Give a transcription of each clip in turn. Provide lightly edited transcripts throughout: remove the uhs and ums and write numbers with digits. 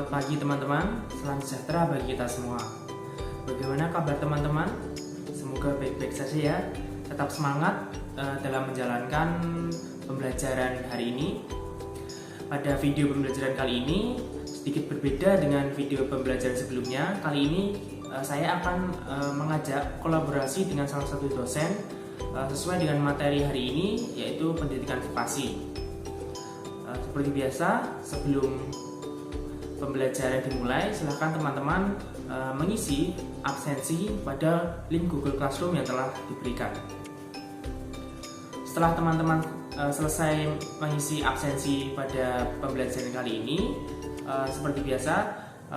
Selamat pagi teman-teman, salam sejahtera bagi kita semua. Bagaimana kabar teman-teman? Semoga baik-baik saja ya. Tetap semangat dalam menjalankan pembelajaran hari ini. Pada video pembelajaran kali ini sedikit berbeda dengan video pembelajaran sebelumnya. Kali ini saya akan mengajak kolaborasi dengan salah satu dosen sesuai dengan materi hari ini, yaitu pendidikan vokasi. Seperti biasa, sebelum pembelajaran dimulai, silahkan teman-teman mengisi absensi pada link Google Classroom yang telah diberikan. Setelah teman-teman selesai mengisi absensi pada pembelajaran kali ini, seperti biasa,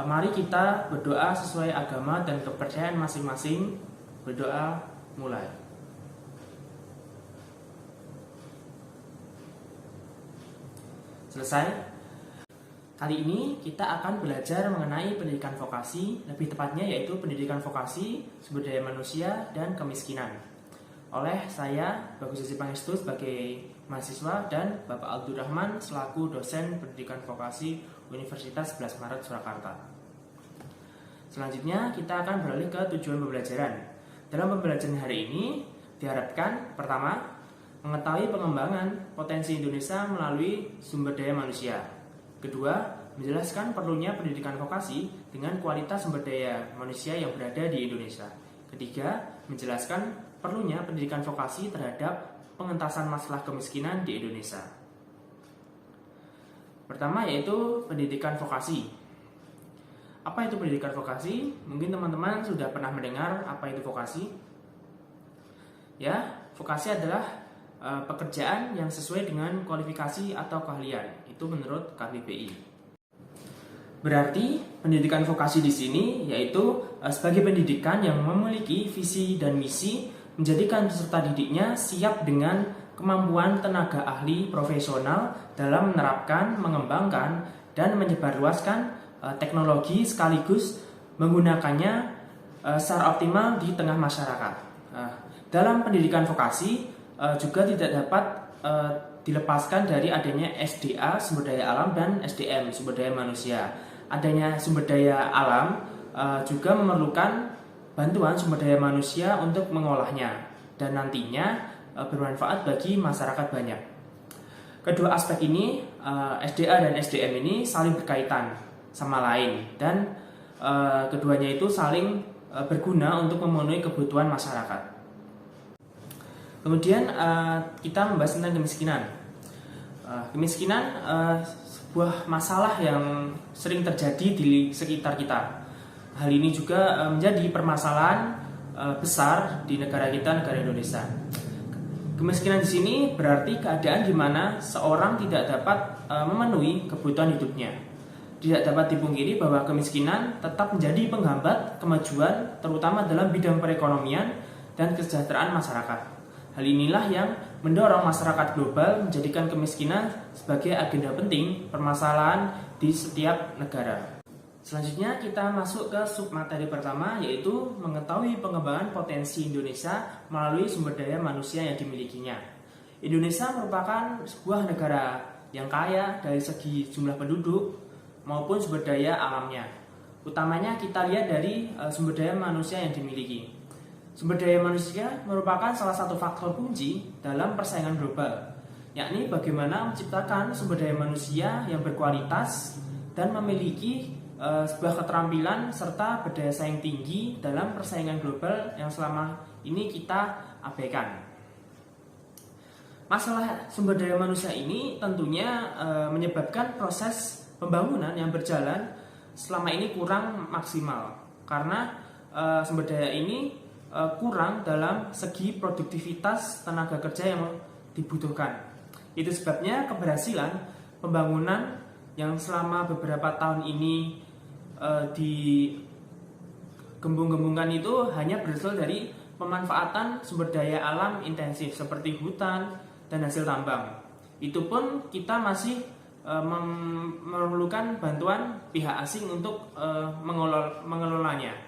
mari kita berdoa sesuai agama dan kepercayaan masing-masing. Berdoa mulai. Selesai. Kali ini kita akan belajar mengenai pendidikan vokasi, lebih tepatnya yaitu pendidikan vokasi, sumber daya manusia, dan kemiskinan. Oleh saya, Bagus Haji Pangestu sebagai mahasiswa, dan Bapak Abdurrahman selaku dosen pendidikan vokasi Universitas 11 Maret Surakarta. Selanjutnya kita akan beralih ke tujuan pembelajaran. Dalam pembelajaran hari ini diharapkan pertama, mengetahui pengembangan potensi Indonesia melalui sumber daya manusia. Kedua, menjelaskan perlunya pendidikan vokasi dengan kualitas sumber daya manusia yang berada di Indonesia. Ketiga, menjelaskan perlunya pendidikan vokasi terhadap pengentasan masalah kemiskinan di Indonesia. Pertama yaitu pendidikan vokasi. Apa itu pendidikan vokasi? Mungkin teman-teman sudah pernah mendengar apa itu vokasi. Ya, vokasi adalah pekerjaan yang sesuai dengan kualifikasi atau keahlian. Itu menurut KBBI. Berarti pendidikan vokasi di sini yaitu sebagai pendidikan yang memiliki visi dan misi menjadikan peserta didiknya siap dengan kemampuan tenaga ahli profesional dalam menerapkan, mengembangkan, dan menyebarluaskan teknologi sekaligus menggunakannya secara optimal di tengah masyarakat. Dalam pendidikan vokasi juga tidak dapat dilepaskan dari adanya SDA, sumber daya alam, dan SDM, sumber daya manusia. Adanya sumber daya alam juga memerlukan bantuan sumber daya manusia untuk mengolahnya dan nantinya bermanfaat bagi masyarakat banyak. Kedua aspek ini, SDA dan SDM ini saling berkaitan sama lain dan keduanya itu saling berguna untuk memenuhi kebutuhan masyarakat. Kemudian kita membahas tentang kemiskinan. Kemiskinan sebuah masalah yang sering terjadi di sekitar kita. Hal ini juga menjadi permasalahan besar di negara kita, negara Indonesia. Kemiskinan di sini berarti keadaan di mana seorang tidak dapat memenuhi kebutuhan hidupnya. Tidak dapat dipungkiri bahwa kemiskinan tetap menjadi penghambat kemajuan, terutama dalam bidang perekonomian dan kesejahteraan masyarakat. Hal inilah yang mendorong masyarakat global menjadikan kemiskinan sebagai agenda penting permasalahan di setiap negara. Selanjutnya kita masuk ke submateri pertama, yaitu mengetahui pengembangan potensi Indonesia melalui sumber daya manusia yang dimilikinya. Indonesia merupakan sebuah negara yang kaya dari segi jumlah penduduk maupun sumber daya alamnya. Utamanya kita lihat dari sumber daya manusia yang dimiliki. Sumber daya manusia merupakan salah satu faktor kunci dalam persaingan global, yakni bagaimana menciptakan sumber daya manusia yang berkualitas dan memiliki sebuah keterampilan serta berdaya saing tinggi dalam persaingan global yang selama ini kita abaikan. Masalah sumber daya manusia ini tentunya menyebabkan proses pembangunan yang berjalan selama ini kurang maksimal karena sumber daya ini kurang dalam segi produktivitas tenaga kerja yang dibutuhkan. Itu sebabnya keberhasilan pembangunan yang selama beberapa tahun ini digembung-gembungkan itu hanya berasal dari pemanfaatan sumber daya alam intensif seperti hutan dan hasil tambang. Itu pun kita masih memerlukan bantuan pihak asing untuk mengelolanya.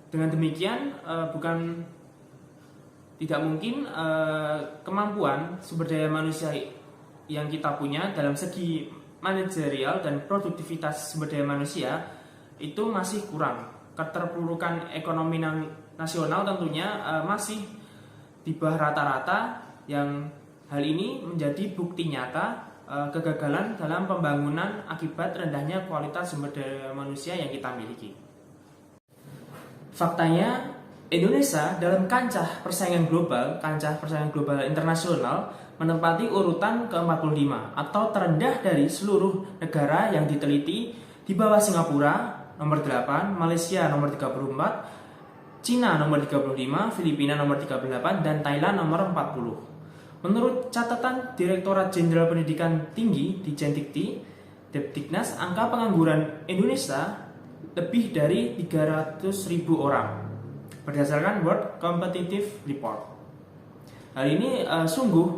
Dengan demikian, bukan tidak mungkin kemampuan sumber daya manusia yang kita punya dalam segi manajerial dan produktivitas sumber daya manusia itu masih kurang. Keterpurukan ekonomi nasional tentunya masih di bawah rata-rata, yang hal ini menjadi bukti nyata kegagalan dalam pembangunan akibat rendahnya kualitas sumber daya manusia yang kita miliki. Faktanya, Indonesia dalam kancah persaingan global internasional menempati urutan ke-45 atau terendah dari seluruh negara yang diteliti, di bawah Singapura nomor 8, Malaysia nomor 34, Cina nomor 35, Filipina nomor 38, dan Thailand nomor 40. Menurut catatan Direktorat Jenderal Pendidikan Tinggi di Jendikti, Depdiknas, angka pengangguran Indonesia lebih dari 300.000 orang berdasarkan World Competitive Report. Hal ini sungguh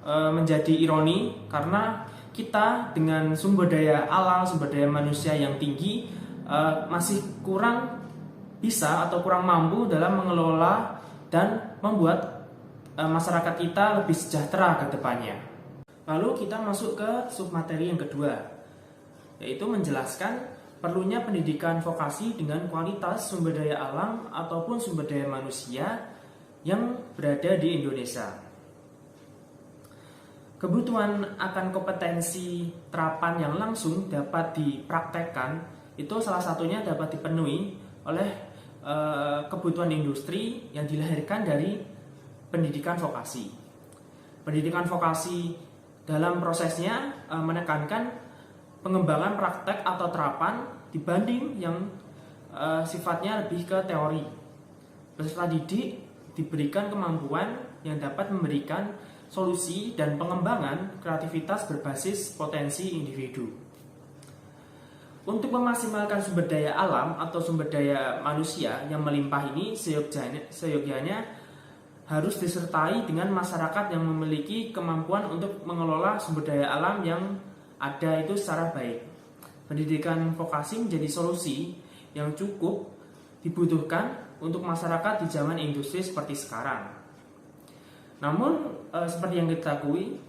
menjadi ironi karena kita dengan sumber daya alam, sumber daya manusia yang tinggi masih kurang bisa atau kurang mampu dalam mengelola dan membuat masyarakat kita lebih sejahtera ke depannya. Lalu kita masuk ke submateri yang kedua, yaitu menjelaskan perlunya pendidikan vokasi dengan kualitas sumber daya alam ataupun sumber daya manusia yang berada di Indonesia. Kebutuhan akan kompetensi terapan yang langsung dapat dipraktekkan itu salah satunya dapat dipenuhi oleh kebutuhan industri yang dilahirkan dari pendidikan vokasi. Pendidikan vokasi dalam prosesnya menekankan pengembangan praktek atau terapan dibanding yang sifatnya lebih ke teori. Peserta didik diberikan kemampuan yang dapat memberikan solusi dan pengembangan kreativitas berbasis potensi individu. Untuk memaksimalkan sumber daya alam atau sumber daya manusia yang melimpah ini, seyogyanya harus disertai dengan masyarakat yang memiliki kemampuan untuk mengelola sumber daya alam yang ada itu secara baik. Pendidikan vokasi menjadi solusi yang cukup dibutuhkan untuk masyarakat di zaman industri seperti sekarang. Namun seperti yang kita ketahui,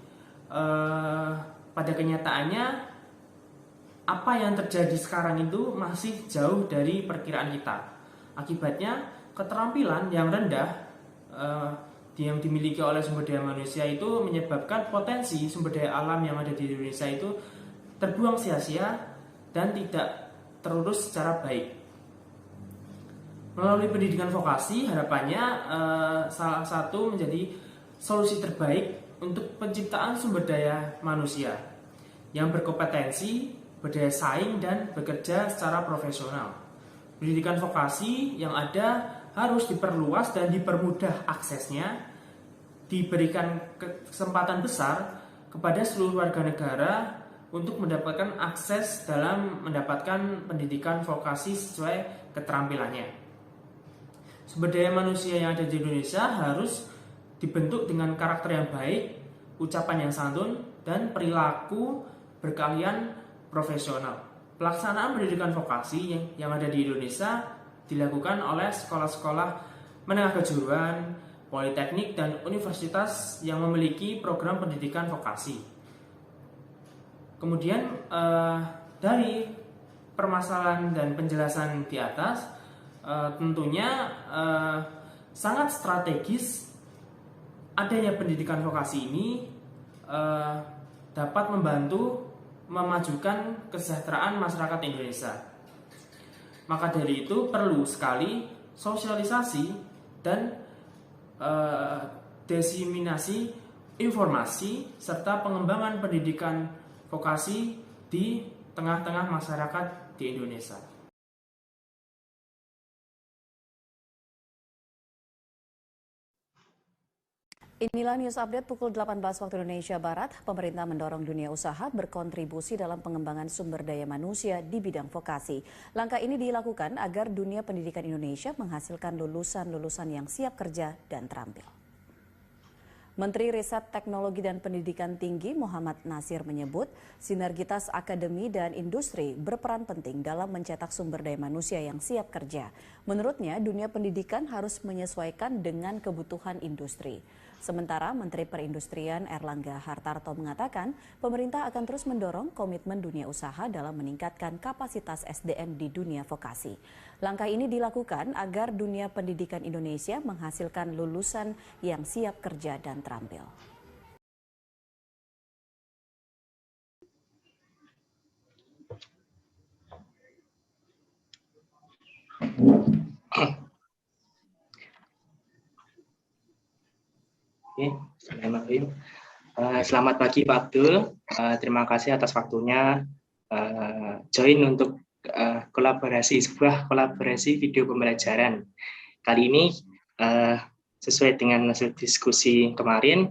pada kenyataannya apa yang terjadi sekarang itu masih jauh dari perkiraan kita. Akibatnya keterampilan yang rendah yang dimiliki oleh sumber daya manusia itu menyebabkan potensi sumber daya alam yang ada di Indonesia itu terbuang sia-sia dan tidak terurus secara baik. Melalui pendidikan vokasi, harapannya salah satu menjadi solusi terbaik untuk penciptaan sumber daya manusia yang berkompetensi, berdaya saing, dan bekerja secara profesional. Pendidikan vokasi yang ada harus diperluas dan dipermudah aksesnya, diberikan kesempatan besar kepada seluruh warga negara untuk mendapatkan akses dalam mendapatkan pendidikan vokasi sesuai keterampilannya. Sumber daya manusia yang ada di Indonesia harus dibentuk dengan karakter yang baik, ucapan yang santun, dan perilaku berkeahlian profesional. Pelaksanaan pendidikan vokasi yang ada di Indonesia dilakukan oleh sekolah-sekolah menengah kejuruan, politeknik, dan universitas yang memiliki program pendidikan vokasi. Kemudian dari permasalahan dan penjelasan di atas, tentunya sangat strategis adanya pendidikan vokasi ini dapat membantu memajukan kesejahteraan masyarakat Indonesia. Maka dari itu perlu sekali sosialisasi dan diseminasi informasi serta pengembangan pendidikan vokasi di tengah-tengah masyarakat di Indonesia. Inilah news update pukul 18 waktu Indonesia Barat. Pemerintah mendorong dunia usaha berkontribusi dalam pengembangan sumber daya manusia di bidang vokasi. Langkah ini dilakukan agar dunia pendidikan Indonesia menghasilkan lulusan-lulusan yang siap kerja dan terampil. Menteri Riset Teknologi dan Pendidikan Tinggi Muhammad Nasir menyebut sinergitas akademi dan industri berperan penting dalam mencetak sumber daya manusia yang siap kerja. Menurutnya, dunia pendidikan harus menyesuaikan dengan kebutuhan industri. Sementara Menteri Perindustrian Erlangga Hartarto mengatakan pemerintah akan terus mendorong komitmen dunia usaha dalam meningkatkan kapasitas SDM di dunia vokasi. Langkah ini dilakukan agar dunia pendidikan Indonesia menghasilkan lulusan yang siap kerja dan terampil. Oke, selamat pagi Pak Abdul. Terima kasih atas waktunya join untuk sebuah kolaborasi video pembelajaran. Kali ini sesuai dengan hasil diskusi kemarin,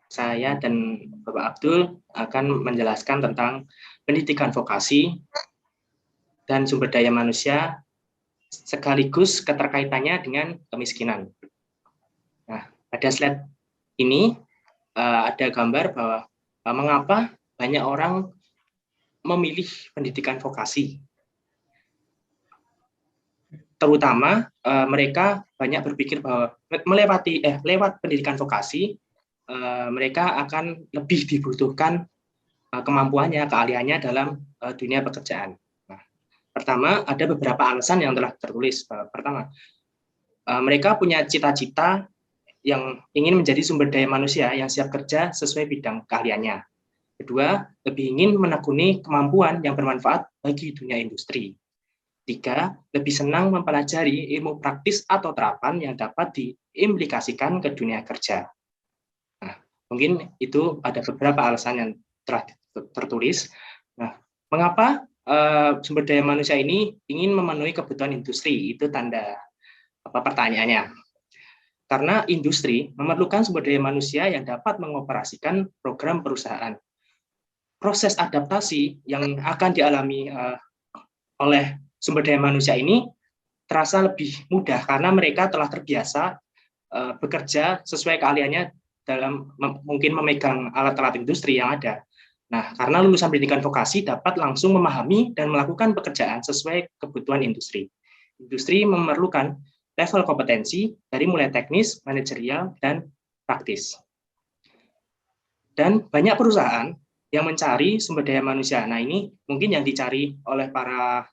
saya dan Bapak Abdul akan menjelaskan tentang pendidikan vokasi dan sumber daya manusia sekaligus keterkaitannya dengan kemiskinan. Nah, pada slide ini ada gambar bahwa mengapa banyak orang memilih pendidikan vokasi. Terutama mereka banyak berpikir bahwa lewat pendidikan vokasi mereka akan lebih dibutuhkan kemampuannya, keahliannya dalam dunia pekerjaan. Nah, pertama, ada beberapa alasan yang telah tertulis. Pertama, mereka punya cita-cita yang ingin menjadi sumber daya manusia yang siap kerja sesuai bidang keahliannya. Kedua, lebih ingin menekuni kemampuan yang bermanfaat bagi dunia industri. Tiga, lebih senang mempelajari ilmu praktis atau terapan yang dapat diimplikasikan ke dunia kerja. Nah, mungkin itu ada beberapa alasan yang telah tertulis. Nah, mengapa sumber daya manusia ini ingin memenuhi kebutuhan industri? Itu tanda pertanyaannya. Karena industri memerlukan sumber daya manusia yang dapat mengoperasikan program perusahaan. Proses adaptasi yang akan dialami oleh sumber daya manusia ini terasa lebih mudah karena mereka telah terbiasa bekerja sesuai keahliannya dalam mungkin memegang alat-alat industri yang ada. Nah, karena lulusan pendidikan vokasi dapat langsung memahami dan melakukan pekerjaan sesuai kebutuhan industri. Industri memerlukan level kompetensi dari mulai teknis, manajerial, dan praktis. Dan banyak perusahaan yang mencari sumber daya manusia. Nah, ini mungkin yang dicari oleh para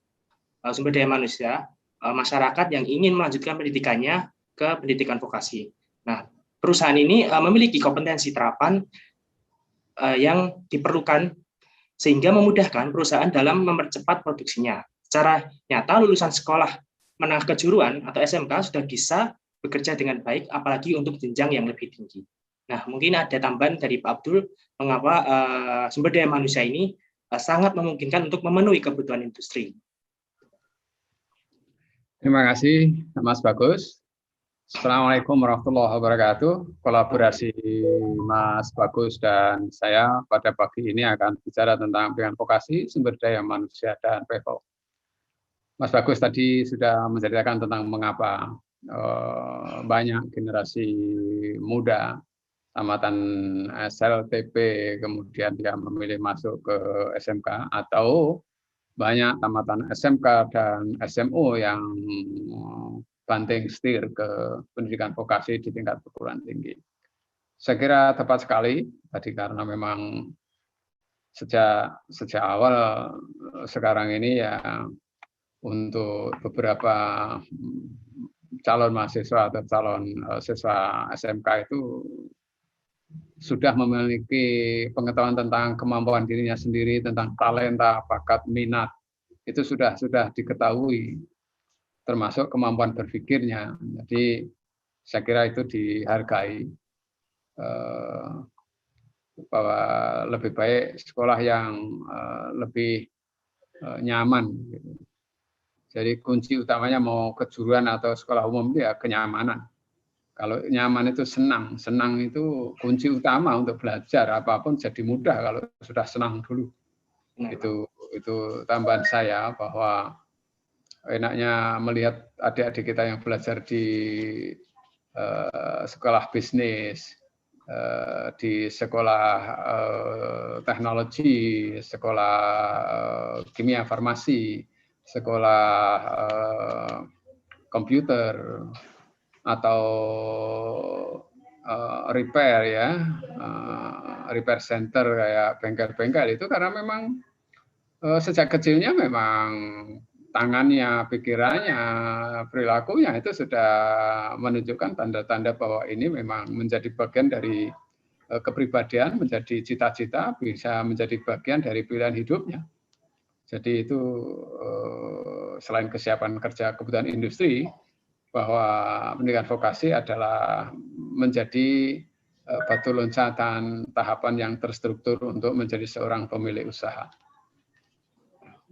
sumber daya manusia, masyarakat yang ingin melanjutkan pendidikannya ke pendidikan vokasi. Nah, perusahaan ini memiliki kompetensi terapan yang diperlukan sehingga memudahkan perusahaan dalam mempercepat produksinya. Secara nyata, lulusan sekolah menengah kejuruan atau SMK sudah bisa bekerja dengan baik, apalagi untuk jenjang yang lebih tinggi. Nah, mungkin ada tambahan dari Pak Abdul, mengapa sumber daya manusia ini sangat memungkinkan untuk memenuhi kebutuhan industri. Terima kasih, Mas Bagus. Assalamualaikum warahmatullahi wabarakatuh. Kolaborasi Mas Bagus dan saya pada pagi ini akan bicara tentang pendidikan vokasi, sumber daya manusia, dan PEVO. Mas Bagus tadi sudah menceritakan tentang mengapa banyak generasi muda tamatan SLTP kemudian dia memilih masuk ke SMK, atau banyak tamatan SMK dan SMU yang banting setir ke pendidikan vokasi di tingkat perguruan tinggi. Saya kira tepat sekali tadi, karena memang sejak awal sekarang ini ya untuk beberapa calon mahasiswa atau calon siswa SMK itu sudah memiliki pengetahuan tentang kemampuan dirinya sendiri, tentang talenta, bakat, minat, itu sudah diketahui, termasuk kemampuan berpikirnya. Jadi saya kira itu dihargai, bahwa lebih baik sekolah yang lebih nyaman. Jadi kunci utamanya mau kejuruan atau sekolah umum itu ya kenyamanan. Kalau nyaman itu senang itu kunci utama untuk belajar, apapun jadi mudah kalau sudah senang dulu. Itu tambahan saya, bahwa enaknya melihat adik-adik kita yang belajar di sekolah bisnis, di sekolah teknologi, sekolah kimia farmasi, sekolah komputer, atau repair ya, repair center kayak bengkel-bengkel itu karena memang sejak kecilnya memang tangannya, pikirannya, perilakunya itu sudah menunjukkan tanda-tanda bahwa ini memang menjadi bagian dari kepribadian, menjadi cita-cita, bisa menjadi bagian dari pilihan hidupnya. Jadi itu selain kesiapan kerja kebutuhan industri, bahwa pendidikan vokasi adalah menjadi batu loncatan tahapan yang terstruktur untuk menjadi seorang pemilik usaha.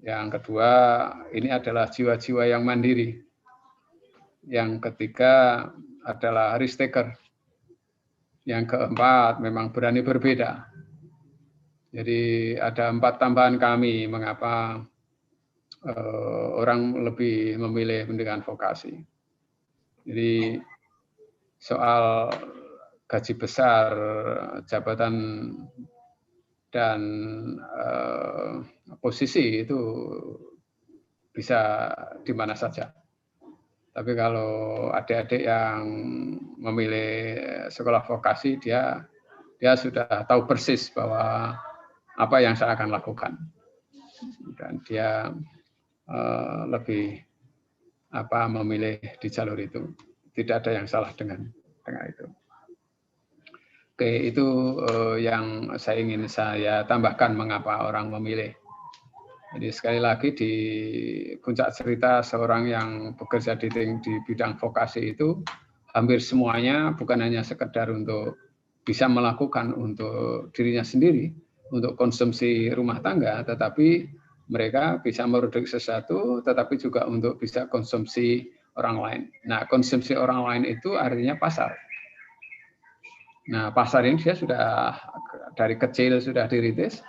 Yang kedua, ini adalah jiwa-jiwa yang mandiri. Yang ketiga adalah risk taker. Yang keempat, memang berani berbeda. Jadi ada 4 tambahan kami mengapa orang lebih memilih pendidikan vokasi. Jadi soal gaji besar, jabatan dan posisi itu bisa di mana saja. Tapi kalau adik-adik yang memilih sekolah vokasi, dia sudah tahu persis bahwa apa yang saya akan lakukan. Dan dia lebih memilih di jalur itu. Tidak ada yang salah dengan itu. Oke, itu yang saya ingin saya tambahkan mengapa orang memilih. Jadi sekali lagi di puncak cerita seorang yang bekerja di bidang vokasi itu hampir semuanya bukan hanya sekedar untuk bisa melakukan untuk dirinya sendiri, untuk konsumsi rumah tangga, tetapi mereka bisa memproduksi sesuatu, tetapi juga untuk bisa konsumsi orang lain. Nah, konsumsi orang lain itu artinya pasar. Nah, pasar ini dia sudah dari kecil sudah dirintis,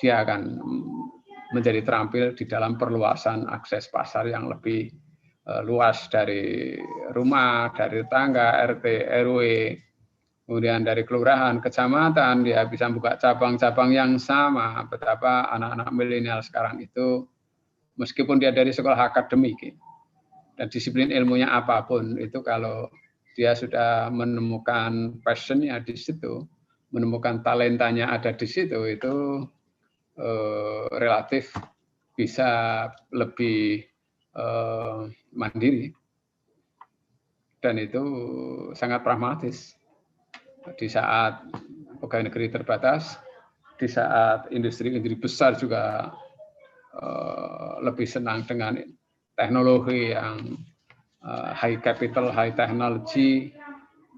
dia akan menjadi terampil di dalam perluasan akses pasar yang lebih luas dari rumah, dari tangga, RT, RW, kemudian dari kelurahan, kecamatan, dia bisa buka cabang-cabang yang sama. Betapa anak-anak milenial sekarang itu, meskipun dia dari sekolah akademik, dan disiplin ilmunya apapun, itu kalau dia sudah menemukan passion-nya di situ, menemukan talentanya ada di situ, itu relatif bisa lebih mandiri. Dan itu sangat pragmatis. Di saat pegawai negeri terbatas, di saat industri-industri besar juga lebih senang dengan teknologi yang high capital, high technology,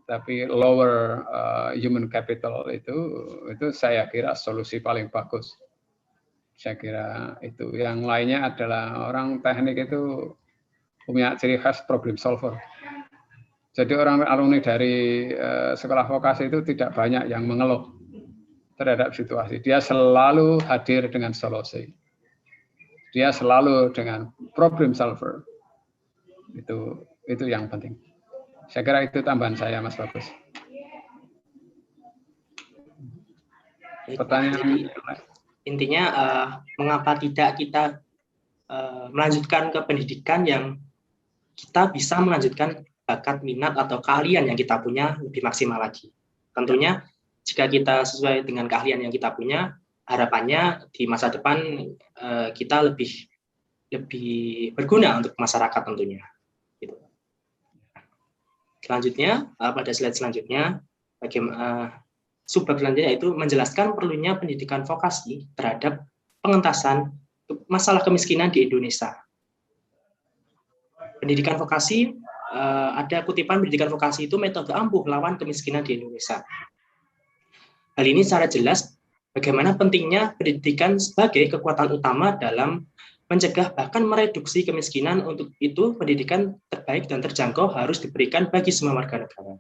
tapi lower human capital, itu saya kira solusi paling bagus. Saya kira itu. Yang lainnya adalah orang teknik itu punya ciri khas problem solver. Jadi orang alumni dari sekolah vokasi itu tidak banyak yang mengeluh terhadap situasi. Dia selalu hadir dengan solusi. Dia selalu dengan problem solver. Itu yang penting. Saya kira itu tambahan saya, Mas Bagus. Pertanyaan intinya mengapa tidak kita melanjutkan ke pendidikan yang kita bisa melanjutkan bakat, minat, atau keahlian yang kita punya lebih maksimal lagi. Tentunya jika kita sesuai dengan keahlian yang kita punya, harapannya di masa depan kita lebih berguna untuk masyarakat tentunya. Gitu. Selanjutnya, pada slide selanjutnya, subbab selanjutnya yaitu menjelaskan perlunya pendidikan vokasi terhadap pengentasan masalah kemiskinan di Indonesia. Pendidikan vokasi, ada kutipan pendidikan vokasi itu metode ampuh lawan kemiskinan di Indonesia. Hal ini secara jelas bagaimana pentingnya pendidikan sebagai kekuatan utama dalam mencegah bahkan mereduksi kemiskinan. Untuk itu pendidikan terbaik dan terjangkau harus diberikan bagi semua warga negara.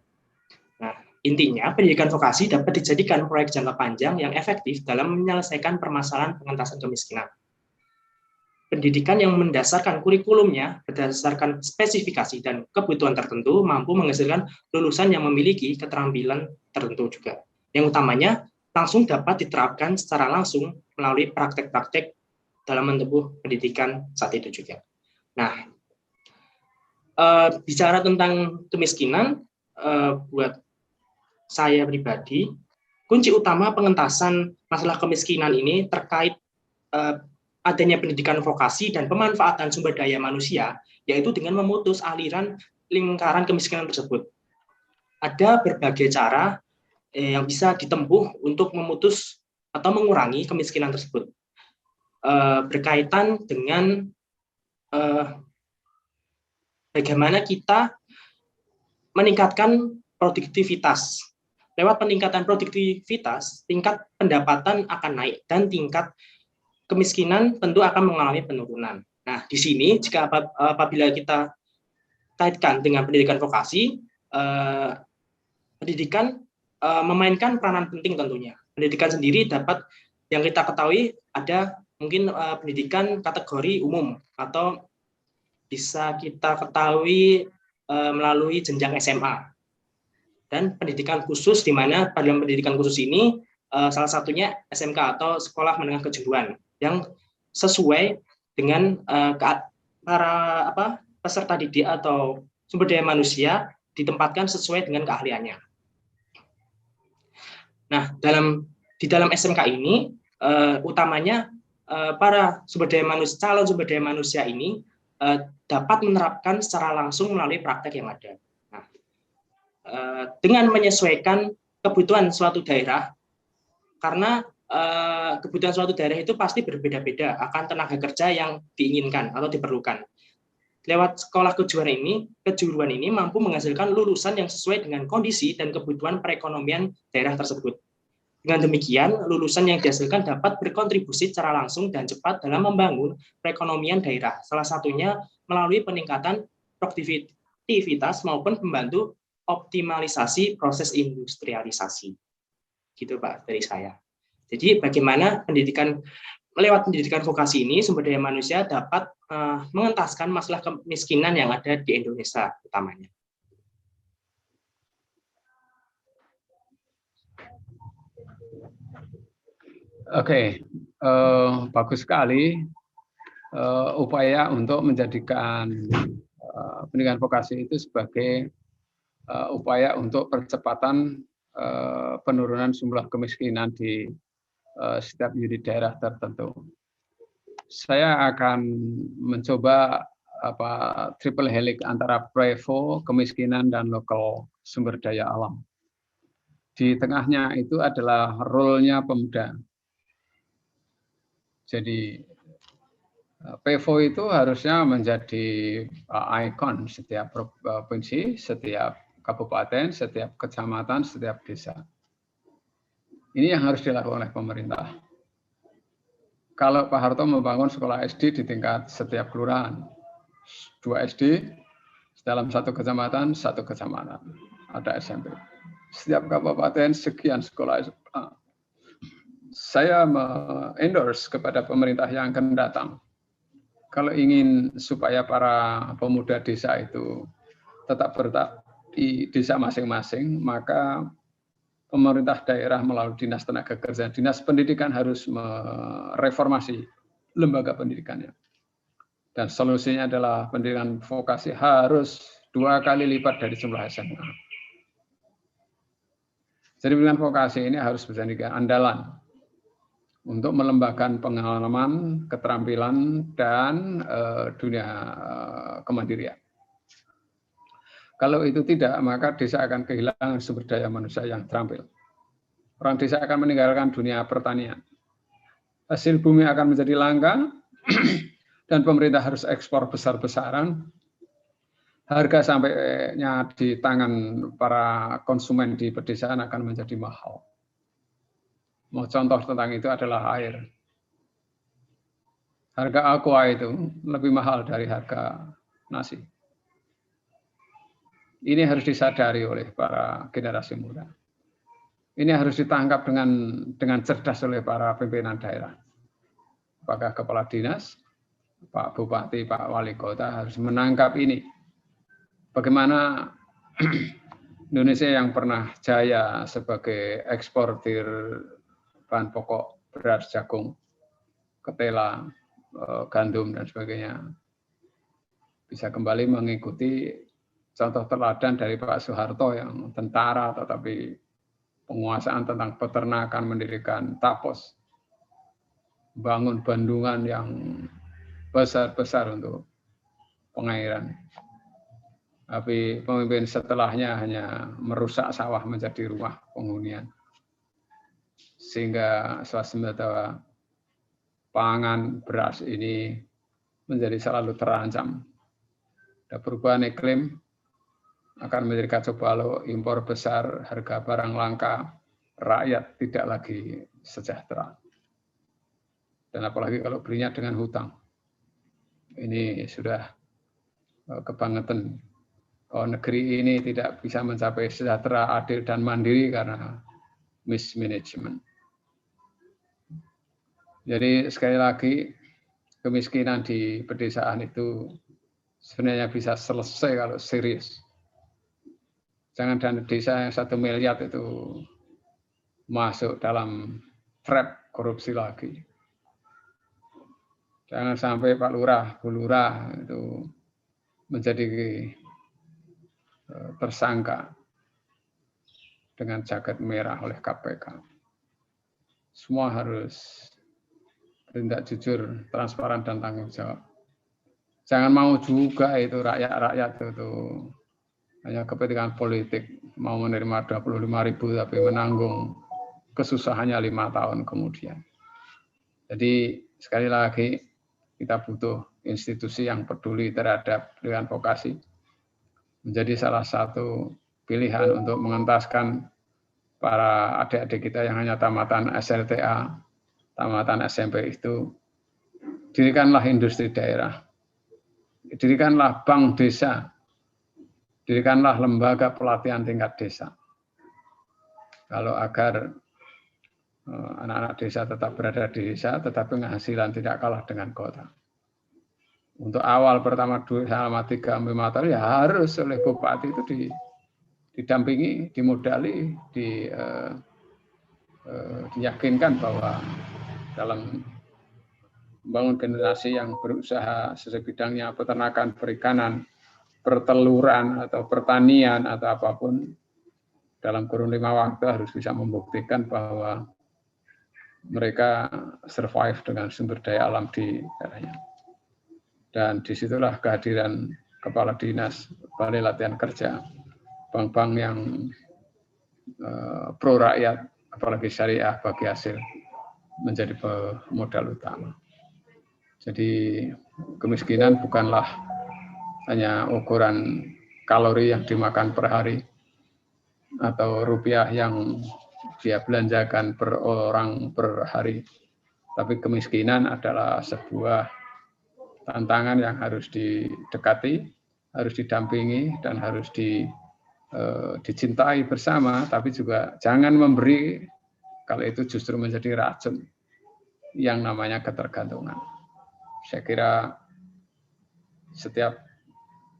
Nah, intinya pendidikan vokasi dapat dijadikan proyek jangka panjang yang efektif dalam menyelesaikan permasalahan pengentasan kemiskinan. Pendidikan yang mendasarkan kurikulumnya berdasarkan spesifikasi dan kebutuhan tertentu mampu menghasilkan lulusan yang memiliki keterampilan tertentu juga. Yang utamanya langsung dapat diterapkan secara langsung melalui praktek-praktek dalam menempuh pendidikan saat itu juga. Nah, bicara tentang kemiskinan, buat saya pribadi, kunci utama pengentasan masalah kemiskinan ini terkait adanya pendidikan vokasi dan pemanfaatan sumber daya manusia, yaitu dengan memutus aliran lingkaran kemiskinan tersebut. Ada berbagai cara yang bisa ditempuh untuk memutus atau mengurangi kemiskinan tersebut. Berkaitan dengan bagaimana kita meningkatkan produktivitas. Lewat peningkatan produktivitas, tingkat pendapatan akan naik dan tingkat kemiskinan tentu akan mengalami penurunan. Nah, di sini jika apabila kita kaitkan dengan pendidikan vokasi, pendidikan memainkan peranan penting tentunya. Pendidikan sendiri dapat, yang kita ketahui ada mungkin pendidikan kategori umum atau bisa kita ketahui melalui jenjang SMA dan pendidikan khusus, di mana pada pendidikan khusus ini salah satunya SMK atau sekolah menengah kejuruan yang sesuai dengan para peserta didik atau sumber daya manusia ditempatkan sesuai dengan keahliannya. Nah, di dalam SMK ini utamanya para calon sumber daya manusia ini dapat menerapkan secara langsung melalui praktek yang ada. Nah, dengan menyesuaikan kebutuhan suatu daerah, karena kebutuhan suatu daerah itu pasti berbeda-beda akan tenaga kerja yang diinginkan atau diperlukan. Lewat sekolah kejuruan ini mampu menghasilkan lulusan yang sesuai dengan kondisi dan kebutuhan perekonomian daerah tersebut. Dengan demikian, lulusan yang dihasilkan dapat berkontribusi secara langsung dan cepat dalam membangun perekonomian daerah, salah satunya melalui peningkatan produktivitas maupun membantu optimalisasi proses industrialisasi. Gitu Pak, dari saya. Jadi bagaimana lewat pendidikan vokasi ini, sumber daya manusia dapat mengentaskan masalah kemiskinan yang ada di Indonesia utamanya. Oke, bagus sekali upaya untuk menjadikan pendidikan vokasi itu sebagai upaya untuk percepatan penurunan jumlah kemiskinan di setiap unit daerah tertentu. Saya akan mencoba triple helix antara Prevo, kemiskinan, dan lokal sumber daya alam. Di tengahnya itu adalah role-nya pemuda. Jadi Prevo itu harusnya menjadi ikon setiap provinsi, setiap kabupaten, setiap kecamatan, setiap desa. Ini yang harus dilakukan oleh pemerintah. Kalau Pak Harto membangun sekolah SD di tingkat setiap kelurahan, 2 SD dalam satu kecamatan, ada SMP. Setiap kabupaten sekian sekolah SMA. Saya endorse kepada pemerintah yang akan datang. Kalau ingin supaya para pemuda desa itu tetap bertahan di desa masing-masing, maka pemerintah daerah melalui Dinas Tenaga Kerja, Dinas Pendidikan harus mereformasi lembaga pendidikannya. Dan solusinya adalah pendidikan vokasi harus 2 kali lipat dari jumlah SMA. Jadi pendidikan vokasi ini harus menjadi andalan untuk melembagakan pengalaman, keterampilan, dan dunia kemandirian. Kalau itu tidak, maka desa akan kehilangan sumber daya manusia yang terampil. Orang desa akan meninggalkan dunia pertanian. Hasil bumi akan menjadi langka, dan pemerintah harus ekspor besar-besaran. Harga sampainya di tangan para konsumen di pedesaan akan menjadi mahal. Mau contoh tentang itu adalah air. Harga aqua itu lebih mahal dari harga nasi. Ini harus disadari oleh para generasi muda. Ini harus ditangkap dengan cerdas oleh para pimpinan daerah. Apakah kepala dinas, Pak Bupati, Pak Wali Kota harus menangkap ini. Bagaimana Indonesia yang pernah jaya sebagai eksportir bahan pokok beras, jagung, ketela, gandum, dan sebagainya, bisa kembali mengikuti contoh teladan dari Pak Soeharto yang tentara tetapi penguasaan tentang peternakan, mendirikan tapos, bangun bendungan yang besar-besar untuk pengairan. Tapi pemimpin setelahnya hanya merusak sawah menjadi rumah penghunian. Sehingga swasembada pangan beras ini menjadi selalu terancam. Dan perubahan iklim akan menjadi kacau balau, impor besar, harga barang langka, rakyat tidak lagi sejahtera. Dan apalagi kalau belinya dengan hutang. Ini sudah kebangetan. Negeri ini tidak bisa mencapai sejahtera, adil, dan mandiri karena mismanagement. Jadi sekali lagi, kemiskinan di pedesaan itu sebenarnya bisa selesai kalau serius. Jangan dana desa yang 1 miliar itu masuk dalam trap korupsi lagi. Jangan sampai Pak Lurah, Bu Lurah itu menjadi tersangka dengan jaket merah oleh KPK. Semua harus bertindak jujur, transparan, dan tanggung jawab. Jangan mau juga itu rakyat itu hanya kepentingan politik, mau menerima 25.000 tapi menanggung kesusahannya 5 tahun kemudian. Jadi sekali lagi kita butuh institusi yang peduli terhadap pendidikan vokasi. Menjadi salah satu pilihan untuk mengentaskan para adik-adik kita yang hanya tamatan SLTA, tamatan SMP itu. Dirikanlah industri daerah, dirikanlah bank desa, dirikanlah lembaga pelatihan tingkat desa. Kalau agar anak-anak desa tetap berada di desa, tetapi penghasilan tidak kalah dengan kota. Untuk awal pertama selama 3-5 tahun ya harus oleh bupati itu didampingi, dimodali, diyakinkan bahwa dalam membangun generasi yang berusaha sesuai bidangnya, peternakan, perikanan, perteluran atau pertanian atau apapun, dalam kurun 5 waktu harus bisa membuktikan bahwa mereka survive dengan sumber daya alam di daerahnya. Dan disitulah kehadiran kepala dinas, balai latihan kerja, bank-bank yang pro rakyat, apalagi syariah bagi hasil, menjadi modal utama. Jadi kemiskinan bukanlah hanya ukuran kalori yang dimakan per hari atau rupiah yang dia belanjakan per orang per hari, tapi kemiskinan adalah sebuah tantangan yang harus didekati, harus didampingi, dan harus dicintai bersama, tapi juga jangan memberi kalau itu justru menjadi racun yang namanya ketergantungan. Saya kira setiap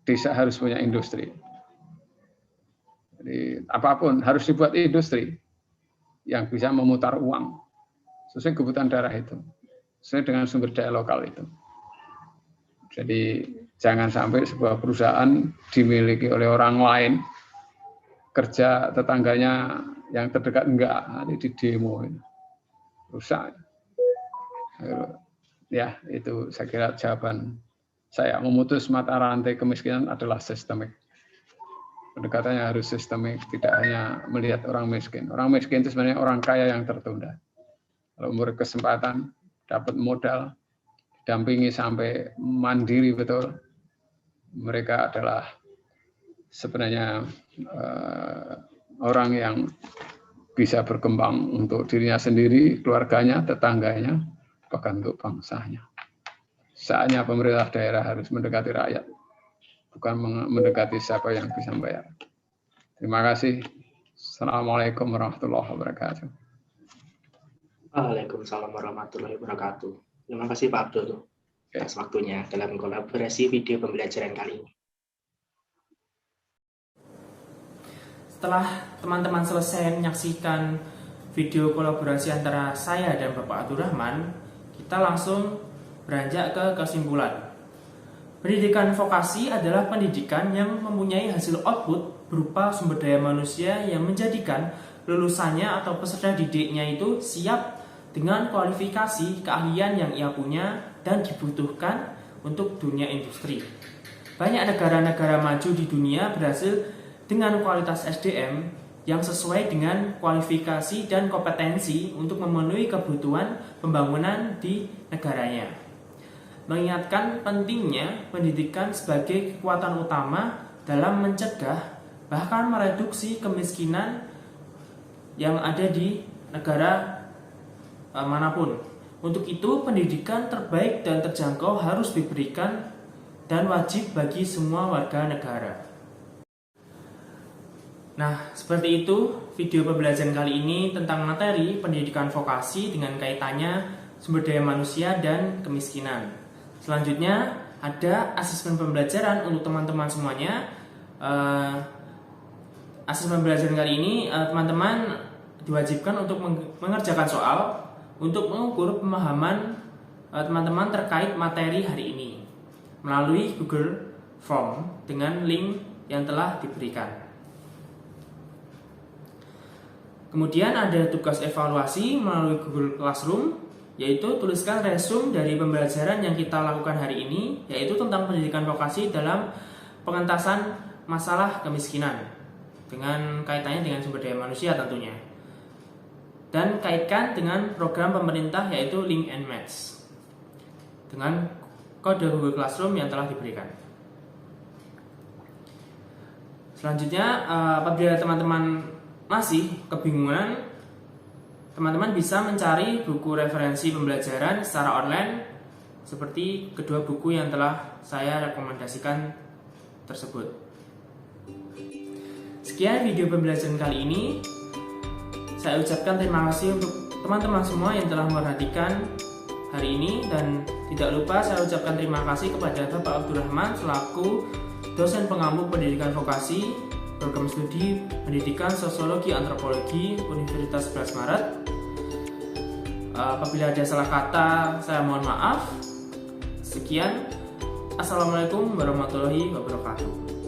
desa harus punya industri. Jadi apapun harus dibuat industri yang bisa memutar uang sesuai kebutuhan daerah itu, sesuai dengan sumber daya lokal itu. Jadi jangan sampai sebuah perusahaan dimiliki oleh orang lain, kerja tetangganya yang terdekat enggak, nanti di demo, rusak. Ya, itu saya kira jawaban saya. Memutus mata rantai kemiskinan adalah sistemik. Pendekatannya harus sistemik, tidak hanya melihat orang miskin. Orang miskin itu sebenarnya orang kaya yang tertunda. Kalau umur kesempatan, dapat modal, dampingi sampai mandiri betul, mereka adalah sebenarnya orang yang bisa berkembang untuk dirinya sendiri, keluarganya, tetangganya, bahkan untuk bangsanya. Saatnya pemerintah daerah harus mendekati rakyat, bukan mendekati siapa yang bisa membayar. Terima kasih. Assalamualaikum warahmatullahi wabarakatuh. Waalaikumsalam warahmatullahi wabarakatuh. Terima kasih Pak Abdul atas waktunya dalam kolaborasi video pembelajaran kali ini. Setelah teman-teman selesai menyaksikan video kolaborasi antara saya dan Bapak Abdurrahman, kita langsung beranjak ke kesimpulan. Pendidikan vokasi adalah pendidikan yang mempunyai hasil output berupa sumber daya manusia yang menjadikan lulusannya atau peserta didiknya itu siap dengan kualifikasi keahlian yang ia punya dan dibutuhkan untuk dunia industri. Banyak negara-negara maju di dunia berhasil dengan kualitas SDM yang sesuai dengan kualifikasi dan kompetensi untuk memenuhi kebutuhan pembangunan di negaranya. Mengingatkan pentingnya pendidikan sebagai kekuatan utama dalam mencegah bahkan mereduksi kemiskinan yang ada di negara manapun. Untuk itu, pendidikan terbaik dan terjangkau harus diberikan dan wajib bagi semua warga negara. Nah, seperti itu video pembelajaran kali ini tentang materi pendidikan vokasi dengan kaitannya sumber daya manusia dan kemiskinan. Selanjutnya ada asesmen pembelajaran untuk teman-teman semuanya. Asesmen pembelajaran kali ini teman-teman diwajibkan untuk mengerjakan soal untuk mengukur pemahaman teman-teman terkait materi hari ini melalui Google Form dengan link yang telah diberikan. Kemudian ada tugas evaluasi melalui Google Classroom, yaitu tuliskan resume dari pembelajaran yang kita lakukan hari ini, yaitu tentang pendidikan vokasi dalam pengentasan masalah kemiskinan dengan kaitannya dengan sumber daya manusia tentunya, dan kaitkan dengan program pemerintah yaitu Link and Match dengan kode Google Classroom yang telah diberikan. Selanjutnya, apabila teman-teman masih kebingungan, teman-teman bisa mencari buku referensi pembelajaran secara online seperti kedua buku yang telah saya rekomendasikan tersebut. Sekian video pembelajaran kali ini. Saya ucapkan terima kasih untuk teman-teman semua yang telah memperhatikan hari ini, dan tidak lupa saya ucapkan terima kasih kepada Bapak Abdurrahman selaku dosen pengampu pendidikan vokasi program studi pendidikan sosiologi antropologi Universitas 11 Maret. Apabila ada salah kata, saya mohon maaf. Sekian, assalamualaikum warahmatullahi wabarakatuh.